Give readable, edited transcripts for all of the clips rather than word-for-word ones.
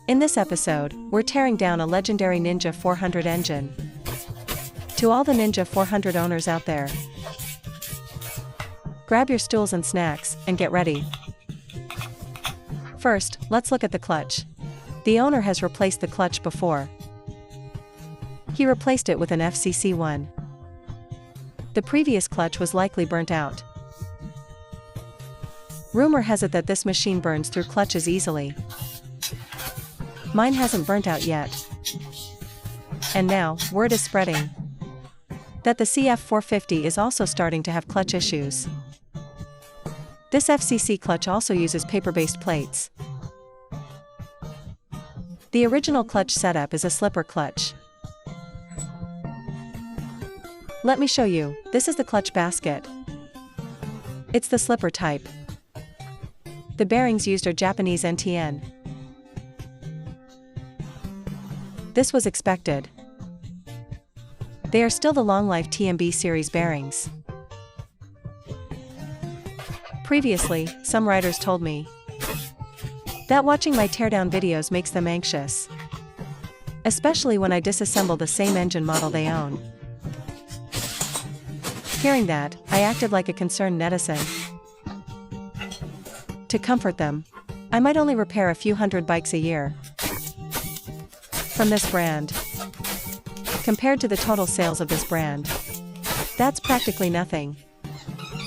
In this episode, we're tearing down a legendary Ninja 400 engine. To all the Ninja 400 owners out there, grab your stools and snacks, and get ready. First, let's look at the clutch. The owner has replaced the clutch before. He replaced it with an FCC one. The previous clutch was likely burnt out. Rumor has it that this machine burns through clutches easily. Mine hasn't burnt out yet. And now, word is spreading that the CF450 is also starting to have clutch issues. This FCC clutch also uses paper-based plates. The original clutch setup is a slipper clutch. Let me show you, this is the clutch basket. It's the slipper type. The bearings used are Japanese NTN. This was expected. They are still the long-life TMB series bearings. Previously, some riders told me that watching my teardown videos makes them anxious, especially when I disassemble the same engine model they own. Hearing that, I acted like a concerned netizen. To comfort them, I might only repair a few hundred bikes a year from this brand. Compared to the total sales of this brand, that's practically nothing.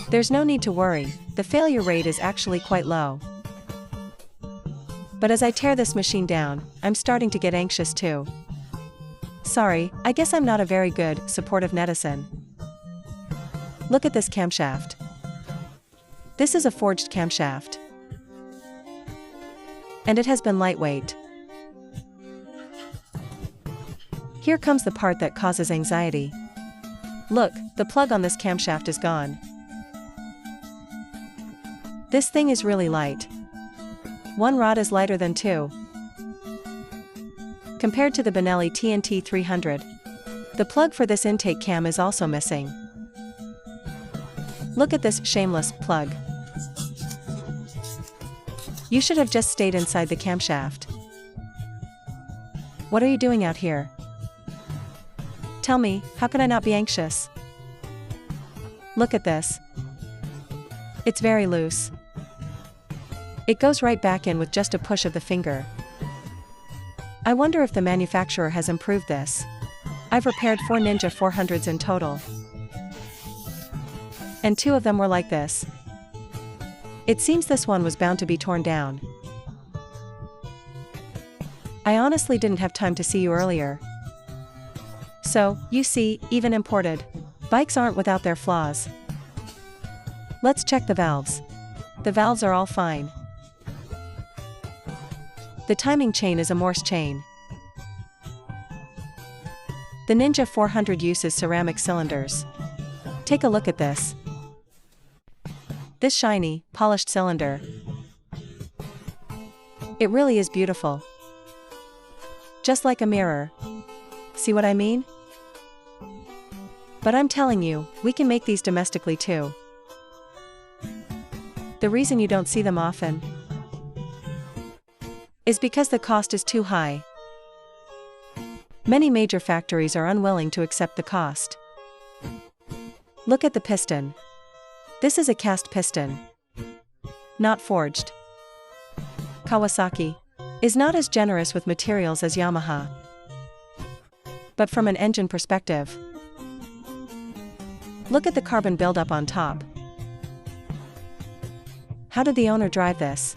There's no need to worry, the failure rate is actually quite low. But as I tear this machine down, I'm starting to get anxious too. Sorry, I guess I'm not a very good, supportive netizen. Look at this camshaft. This is a forged camshaft. And it has been lightweight. Here comes the part that causes anxiety. Look, the plug on this camshaft is gone. This thing is really light. One rod is lighter than two. Compared to the Benelli TNT 300, the plug for this intake cam is also missing. Look at this shameless plug. You should have just stayed inside the camshaft. What are you doing out here? Tell me, how can I not be anxious? Look at this. It's very loose. It goes right back in with just a push of the finger. I wonder if the manufacturer has improved this. I've repaired 4 Ninja 400s in total, and 2 of them were like this. It seems this one was bound to be torn down. I honestly didn't have time to see you earlier. So, you see, even imported bikes aren't without their flaws. Let's check the valves. The valves are all fine. The timing chain is a Morse chain. The Ninja 400 uses ceramic cylinders. Take a look at this. This shiny, polished cylinder. It really is beautiful. Just like a mirror. See what I mean? But I'm telling you, we can make these domestically too. The reason you don't see them often is because the cost is too high. Many major factories are unwilling to accept the cost. Look at the piston. This is a cast piston, not forged. Kawasaki is not as generous with materials as Yamaha. But from an engine perspective, look at the carbon buildup on top. How did the owner drive this?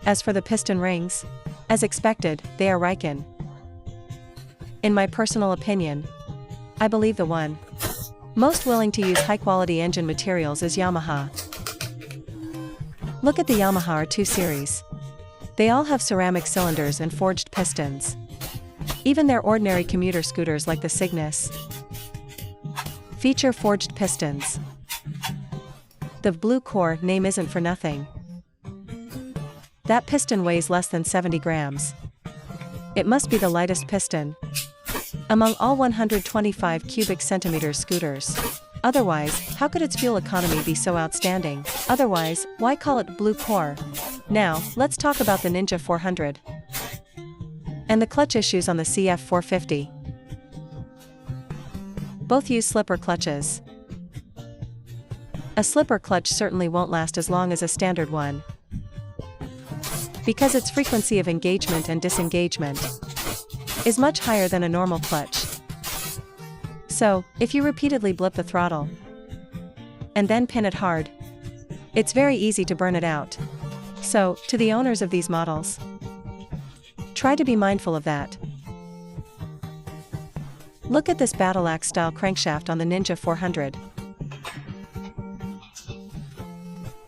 As for the piston rings, as expected, they are Riken. In my personal opinion, I believe the one most willing to use high-quality engine materials is Yamaha. Look at the Yamaha R2 series. They all have ceramic cylinders and forged pistons. Even their ordinary commuter scooters like the Cygnus feature forged pistons. The Blue Core name isn't for nothing. That piston weighs less than 70 grams. It must be the lightest piston among all 125 cubic centimeters scooters. Otherwise, how could its fuel economy be so outstanding? Otherwise, why call it Blue Core? Now, let's talk about the Ninja 400 and the clutch issues on the CF 450. Both use slipper clutches. A slipper clutch certainly won't last as long as a standard one, because its frequency of engagement and disengagement is much higher than a normal clutch. So, if you repeatedly blip the throttle and then pin it hard, it's very easy to burn it out. So, to the owners of these models, try to be mindful of that. Look at this battle axe style crankshaft on the Ninja 400.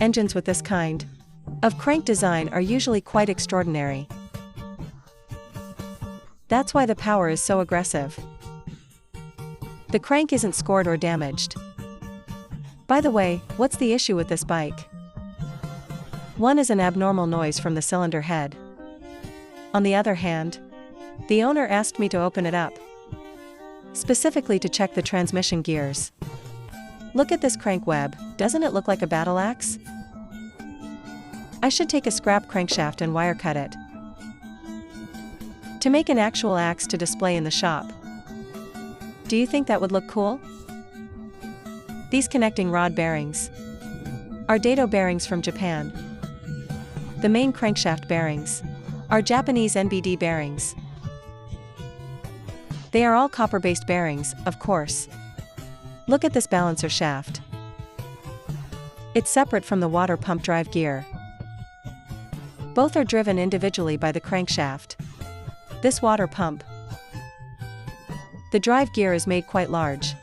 Engines with this kind of crank design are usually quite extraordinary. That's why the power is so aggressive. The crank isn't scored or damaged. By the way, what's the issue with this bike? One is an abnormal noise from the cylinder head. On the other hand, the owner asked me to open it up, specifically to check the transmission gears. Look at this crank web, doesn't it look like a battle axe? I should take a scrap crankshaft and wire cut it to make an actual axe to display in the shop. Do you think that would look cool? These connecting rod bearings are dado bearings from Japan. The main crankshaft bearings are Japanese NBD bearings. They are all copper-based bearings, of course. Look at this balancer shaft. It's separate from the water pump drive gear. Both are driven individually by the crankshaft. This water pump, the drive gear is made quite large.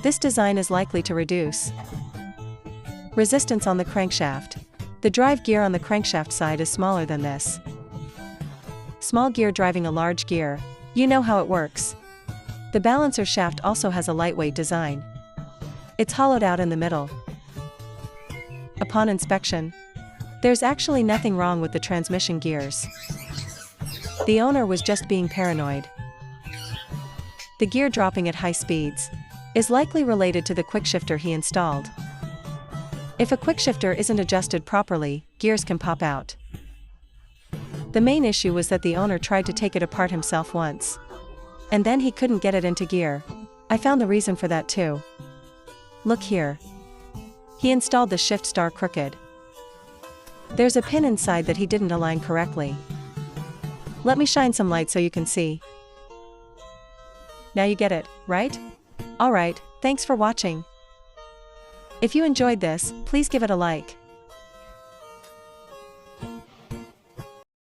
This design is likely to reduce resistance on the crankshaft. The drive gear on the crankshaft side is smaller than this. Small gear driving a large gear. You know how it works. The balancer shaft also has a lightweight design. It's hollowed out in the middle. Upon inspection, there's actually nothing wrong with the transmission gears. The owner was just being paranoid. The gear dropping at high speeds is likely related to the quickshifter he installed. If a quickshifter isn't adjusted properly, gears can pop out. The main issue was that the owner tried to take it apart himself once, and then he couldn't get it into gear. I found the reason for that too. Look here. He installed the shift star crooked. There's a pin inside that he didn't align correctly. Let me shine some light so you can see. Now you get it, right? Alright, thanks for watching. If you enjoyed this, please give it a like.